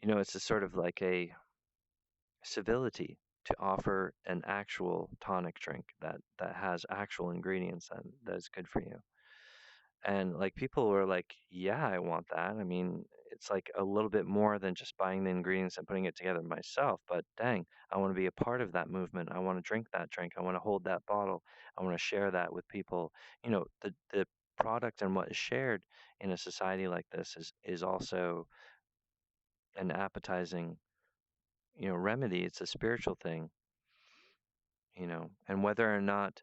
Speaker 1: It's a sort of like a civility to offer an actual tonic drink that has actual ingredients that is good for you. And like people were like, yeah, I want that. I mean, it's like a little bit more than just buying the ingredients and putting it together myself, but dang, I want to be a part of that movement. I want to drink that drink. I want to hold that bottle. I want to share that with people. The product and what is shared in a society like this is also an appetizing, remedy. It's a spiritual thing, and whether or not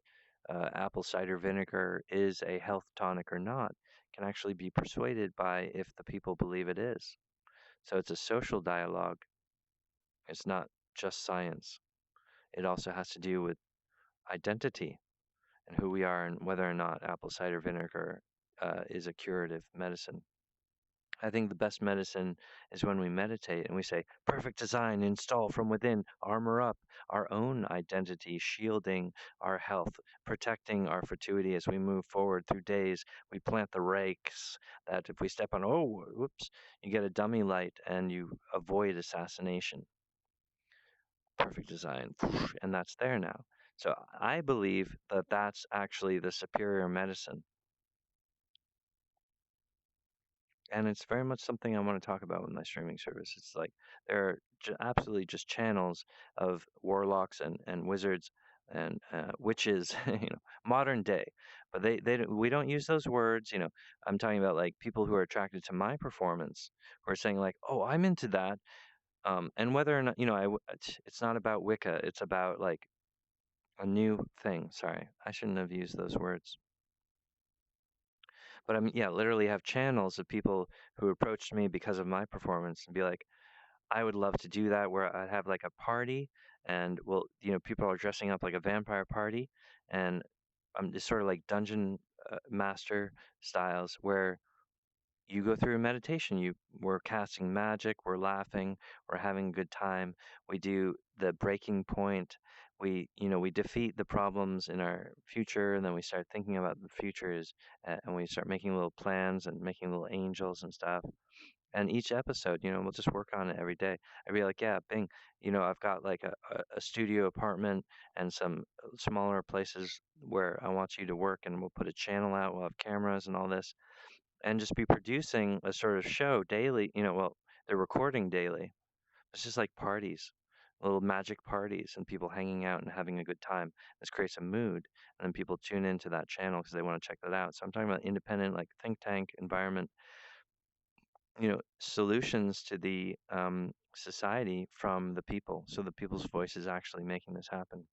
Speaker 1: apple cider vinegar is a health tonic or not can actually be persuaded by if the people believe it is. So it's a social dialogue. It's not just science. It also has to do with identity and who we are and whether or not apple cider vinegar is a curative medicine. I think the best medicine is when we meditate and we say, perfect design, install from within, armor up our own identity, shielding our health, protecting our fertility as we move forward through days. We plant the rakes that if we step on, oh, whoops, you get a dummy light and you avoid assassination. Perfect design, and that's there now. So I believe that that's actually the superior medicine. And it's very much something I want to talk about with my streaming service. It's like there are absolutely just channels of warlocks and wizards and witches, modern day. But we don't use those words. I'm talking about like people who are attracted to my performance, who are saying like, "Oh, I'm into that." And whether or not it's not about Wicca. It's about like a new thing. Sorry, I shouldn't have used those words. But yeah, literally have channels of people who approached me because of my performance and be like, I would love to do that where I'd have like a party and well, people are dressing up like a vampire party and I'm just sort of like dungeon master styles where you go through a meditation. We're casting magic, we're laughing, we're having a good time. We do the breaking point. We defeat the problems in our future, and then we start thinking about the futures, and we start making little plans and making little angels and stuff. And each episode, we'll just work on it every day. I'd be like, yeah, Bing, I've got like a studio apartment and some smaller places where I want you to work, and we'll put a channel out. We'll have cameras and all this and just be producing a sort of show daily. Well, they're recording daily. It's just like parties, little magic parties, and people hanging out and having a good time. This creates a mood, and then people tune into that channel because they want to check that out. So I'm talking about independent, like think tank environment, solutions to the society from the people. So the people's voice is actually making this happen.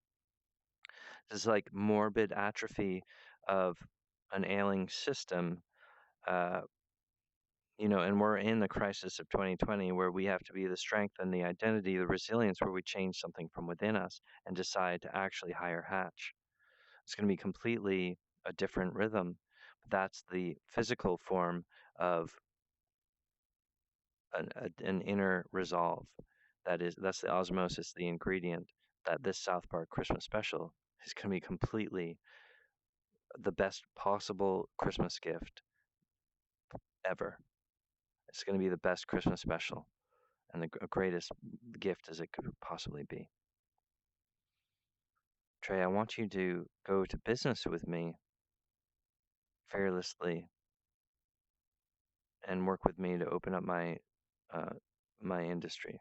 Speaker 1: This is like morbid atrophy of an ailing system. Uh, and we're in the crisis of 2020 where we have to be the strength and the identity, the resilience, where we change something from within us and decide to actually hire Hatch. It's going to be completely a different rhythm. But that's the physical form of an inner resolve. That's the osmosis, the ingredient that this South Park Christmas special is going to be completely the best possible Christmas gift ever. It's going to be the best Christmas special and the greatest gift as it could possibly be. Trey, I want you to go to business with me fearlessly and work with me to open up uh, my industry.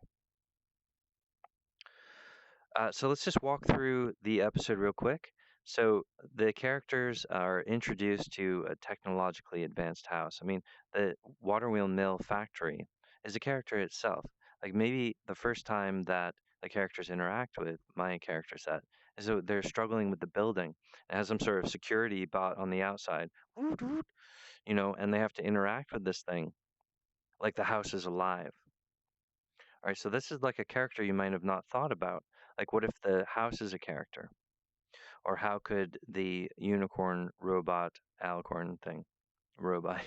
Speaker 1: So let's just walk through the episode real quick. So the characters are introduced to a technologically advanced house. I mean, the Waterwheel Mill factory is a character itself. Like maybe the first time that the characters interact with my character set is that they're struggling with the building. It has some sort of security bot on the outside, and they have to interact with this thing like the house is alive. All right, so this is like a character you might have not thought about. Like, what if the house is a character? Or how could the unicorn robot alicorn thing robot,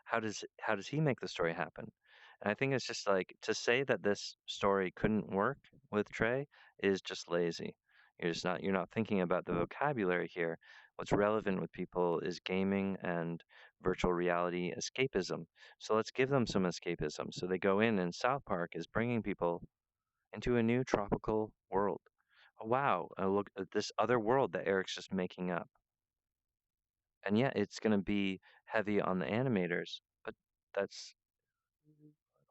Speaker 1: how does he make the story happen? And I think it's just like to say that this story couldn't work with Trey is just lazy. You're not thinking about the vocabulary here. What's relevant with people is gaming and virtual reality escapism. So let's give them some escapism. So they go in, and South Park is bringing people into a new tropical world. Oh, wow, look at this other world that Eric's just making up. And yeah, it's going to be heavy on the animators, but that's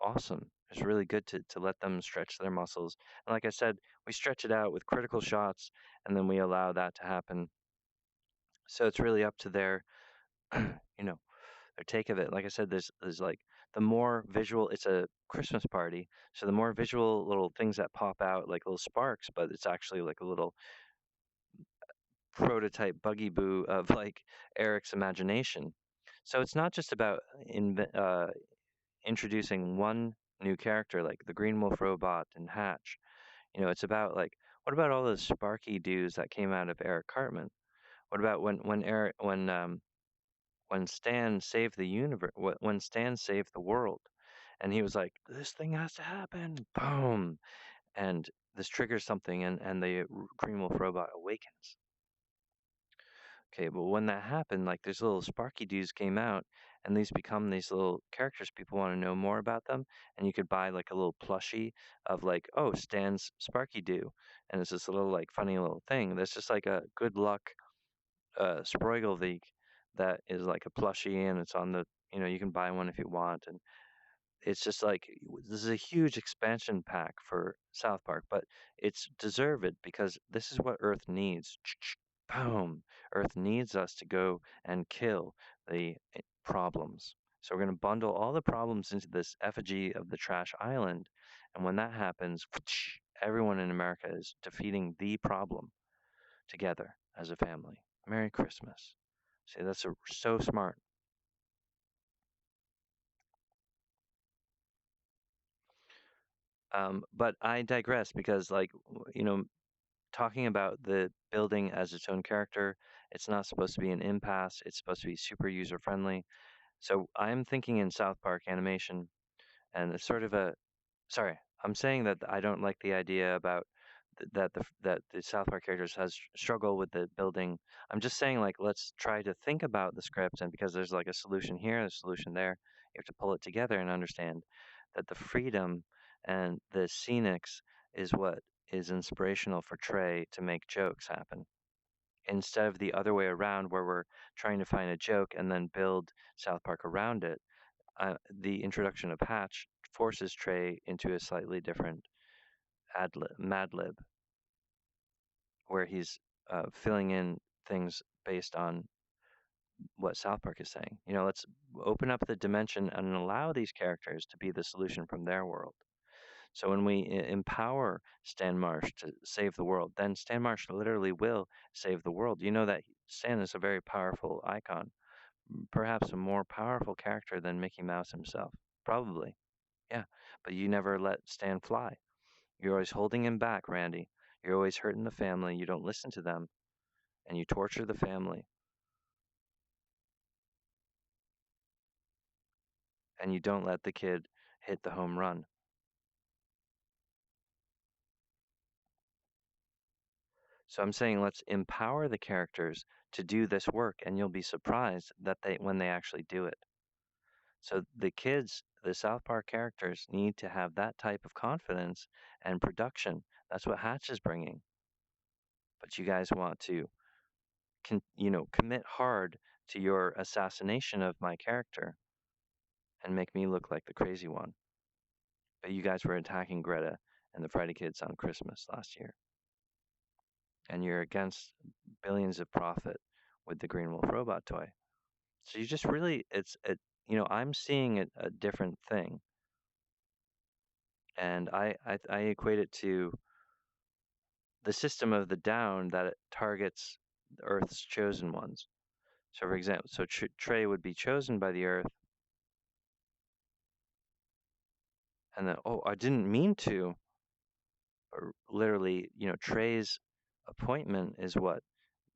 Speaker 1: awesome. It's really good to let them stretch their muscles. And like I said, we stretch it out with critical shots and then we allow that to happen. So it's really up to their, their take of it. Like I said, there's like the more visual, it's a Christmas party. So the more visual little things that pop out, like little sparks, but it's actually like a little prototype buggy boo of like Eric's imagination. So it's not just about introducing one new character like the Green Wolf robot and Hatch. It's about like what about all those Sparky dudes that came out of Eric Cartman? What about when when Stan saved the universe, when Stan saved the world, and he was like, "This thing has to happen!" Boom, and this triggers something, and the Green Wolf robot awakens. Okay, but when that happened, like these little Sparky dudes came out, and these become these little characters. People want to know more about them, and you could buy like a little plushie of like, oh, Stan's Sparky Doo, and it's this little like funny little thing. That's just like a good luck Sproigelvik that is like a plushie, and it's on the you can buy one if you want, and it's just like this is a huge expansion pack for South Park, but it's deserved because this is what Earth needs. Boom! Earth needs us to go and kill the problems. So we're going to bundle all the problems into this effigy of the trash island, and when that happens, everyone in America is defeating the problem together as a family. Merry Christmas. See, that's so smart. But I digress because, like, talking about the building as its own character, it's not supposed to be an impasse. It's supposed to be super user friendly. So I'm thinking in South Park animation, and it's sort of a sorry, I'm saying that I don't like the idea about that the South Park characters has struggle with the building. I'm just saying like let's try to think about the script, and because there's like a solution here, a solution there, you have to pull it together and understand that the freedom and the scenics is what is inspirational for Trey to make jokes happen. Instead of the other way around, where we're trying to find a joke and then build South Park around it, the introduction of Hatch forces Trey into a slightly different Mad Lib, where he's filling in things based on what South Park is saying. Let's open up the dimension and allow these characters to be the solution from their world. So when we empower Stan Marsh to save the world, then Stan Marsh literally will save the world. You know that Stan is a very powerful icon, perhaps a more powerful character than Mickey Mouse himself. Probably. Yeah. But you never let Stan fly. You're always holding him back, Randy. You're always hurting the family. You don't listen to them, and you torture the family, and you don't let the kid hit the home run. So I'm saying let's empower the characters to do this work, and you'll be surprised that when they actually do it. So the kids, the South Park characters, need to have that type of confidence and production. That's what Hatch is bringing. But you guys want to, commit hard to your assassination of my character and make me look like the crazy one. But you guys were attacking Greta and the Friday Kids on Christmas last year, and you're against billions of profit with the Green Wolf robot toy. So you just really, I'm seeing a different thing, and I equate it to the system of the down that it targets Earth's chosen ones. So, for example, Trey would be chosen by the Earth, and then, oh, I didn't mean to. But literally, Trey's appointment is what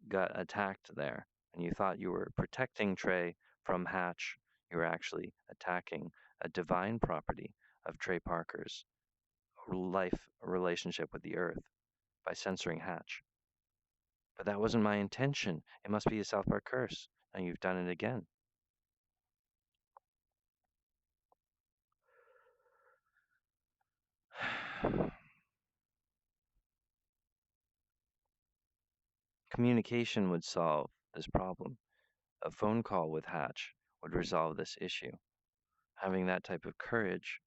Speaker 1: got attacked there. And you thought you were protecting Trey from Hatch. You were actually attacking a divine property of Trey Parker's life relationship with the Earth by censoring Hatch. But that wasn't my intention. It must be a South Park curse. And you've done it again. Communication would solve this problem. A phone call with Hatch would resolve this issue. Having that type of courage,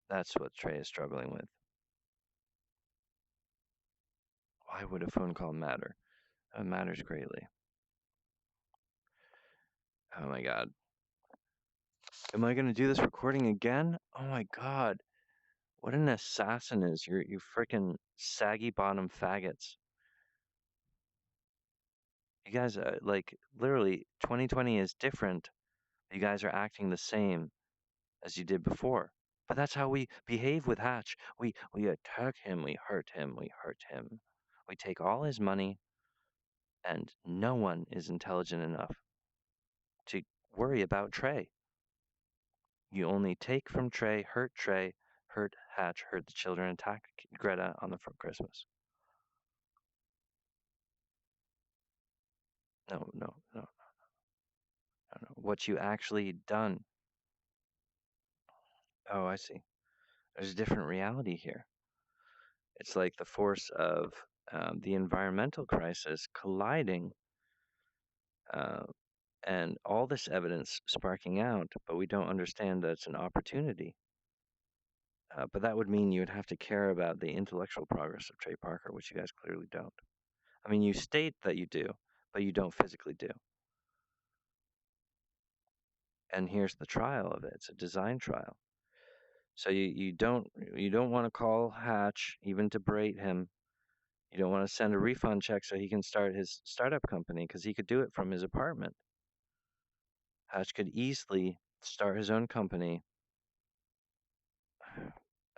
Speaker 1: that's what Trey is struggling with. Why would a phone call matter? It matters greatly. Oh my god. Am I gonna do this recording again? Oh my god. What an assassin is. You freaking saggy bottom faggots. You guys, like, literally, 2020 is different. You guys are acting the same as you did before. But that's how we behave with Hatch. We attack him, we hurt him, we hurt him. We take all his money, and no one is intelligent enough to worry about Trey. You only take from Trey, hurt Hatch, hurt the children, attack Greta on the front Christmas. No. What you actually done. Oh, I see. There's a different reality here. It's like the force of the environmental crisis colliding and all this evidence sparking out, but we don't understand that it's an opportunity. But that would mean you would have to care about the intellectual progress of Trey Parker, which you guys clearly don't. I mean, you state that you do, but you don't physically do. And here's the trial of it. It's a design trial. So you don't want to call Hatch even to berate him. You don't want to send a refund check so he can start his startup company because he could do it from his apartment. Hatch could easily start his own company.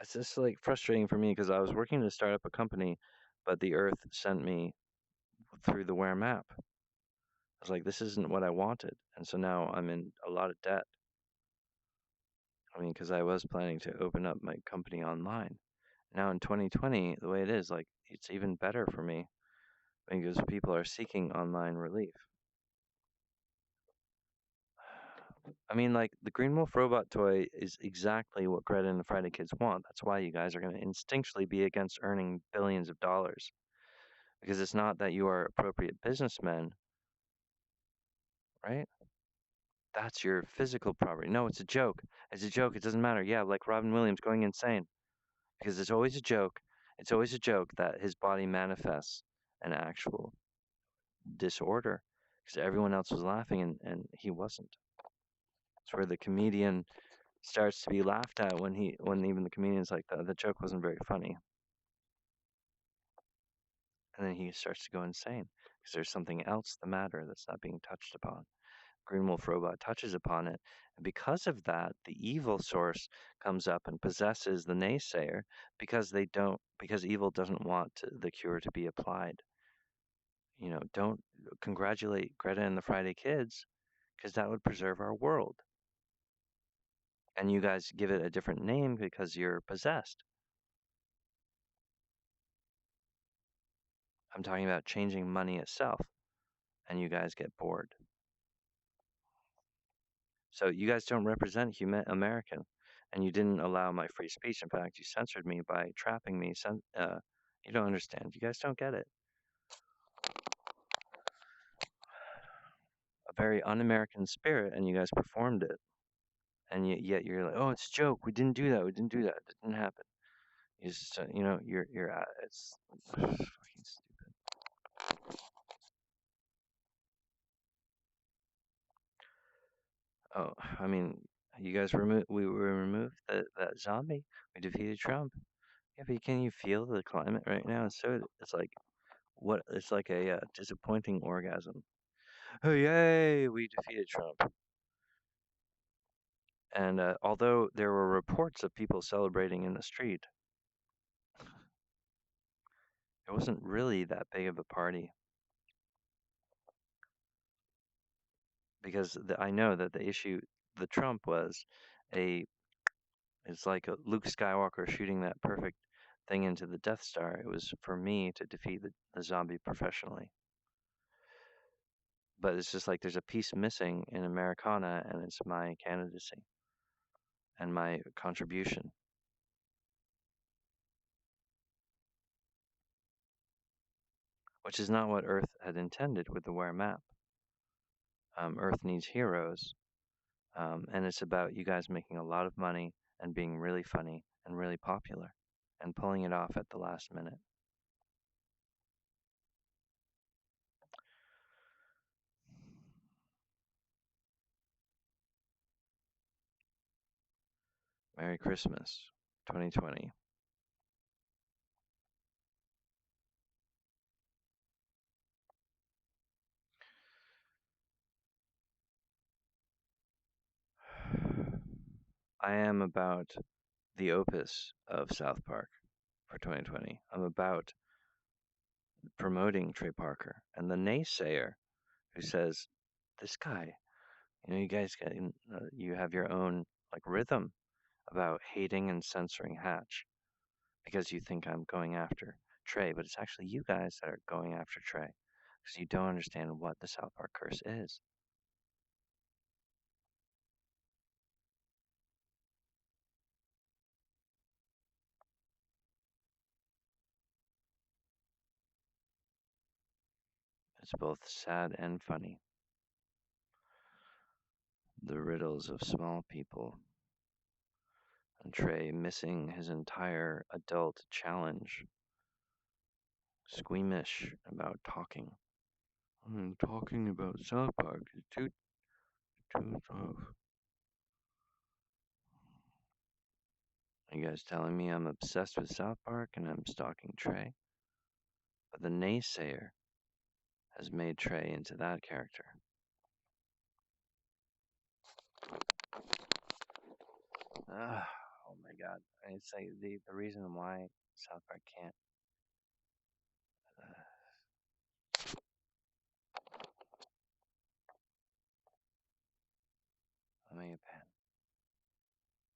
Speaker 1: It's just like frustrating for me because I was working to start up a company, but the Earth sent me through the Ware map. I was like, this isn't what I wanted, and so now I'm in a lot of debt. I mean, because I was planning to open up my company online. Now in 2020, the way it is, like, it's even better for me because people are seeking online relief. I mean, like, the Green Wolf robot toy is exactly what Greta and the Friday Kids want. That's why you guys are going to instinctually be against earning billions of dollars. Because it's not that you are appropriate businessmen, right? That's your physical property. No, it's a joke. It's a joke. It doesn't matter. Yeah, like Robin Williams going insane. Because it's always a joke. It's always a joke that his body manifests an actual disorder. Because everyone else was laughing and he wasn't. It's where the comedian starts to be laughed at when even the comedian's like the joke wasn't very funny. And then he starts to go insane because there's something else the matter that's not being touched upon. Green Wolf robot touches upon it, and because of that, the evil source comes up and possesses the naysayer because evil doesn't want the cure to be applied. Don't congratulate Greta and the Friday Kids because that would preserve our world. And you guys give it a different name because you're possessed. I'm talking about changing money itself, and you guys get bored. So you guys don't represent American, and you didn't allow my free speech. In fact, you censored me by trapping me. You don't understand. You guys don't get it. A very un-American spirit, and you guys performed it. And yet you're like, oh, it's a joke. We didn't do that. We didn't do that. It didn't happen. You just, it's fucking stupid. Oh, I mean, you guys we removed that zombie. We defeated Trump. Yeah, but can you feel the climate right now? It's like it's like a disappointing orgasm. Oh yay, we defeated Trump. And although there were reports of people celebrating in the street, it wasn't really that big of a party. Because I know that the Trump was it's like a Luke Skywalker shooting that perfect thing into the Death Star. It was for me to defeat the zombie professionally. But it's just like there's a piece missing in Americana, and it's my candidacy and my contribution. Which is not what Earth had intended with the Ware map. Earth needs heroes, and it's about you guys making a lot of money and being really funny and really popular and pulling it off at the last minute. Merry Christmas, 2020. I am about the opus of South Park for 2020. I'm about promoting Trey Parker and the naysayer who says, this guy, You guys get you have your own like rhythm about hating and censoring Hatch because you think I'm going after Trey, but it's actually you guys that are going after Trey because you don't understand what the South Park curse is. It's both sad and funny. The riddles of small people, and Trey missing his entire adult challenge, squeamish about talking. Talking about South Park is too tough. Are you guys telling me I'm obsessed with South Park and I'm stalking Trey? But the naysayer has made Trey into that character. Oh my god. It's like the reason why South Park can't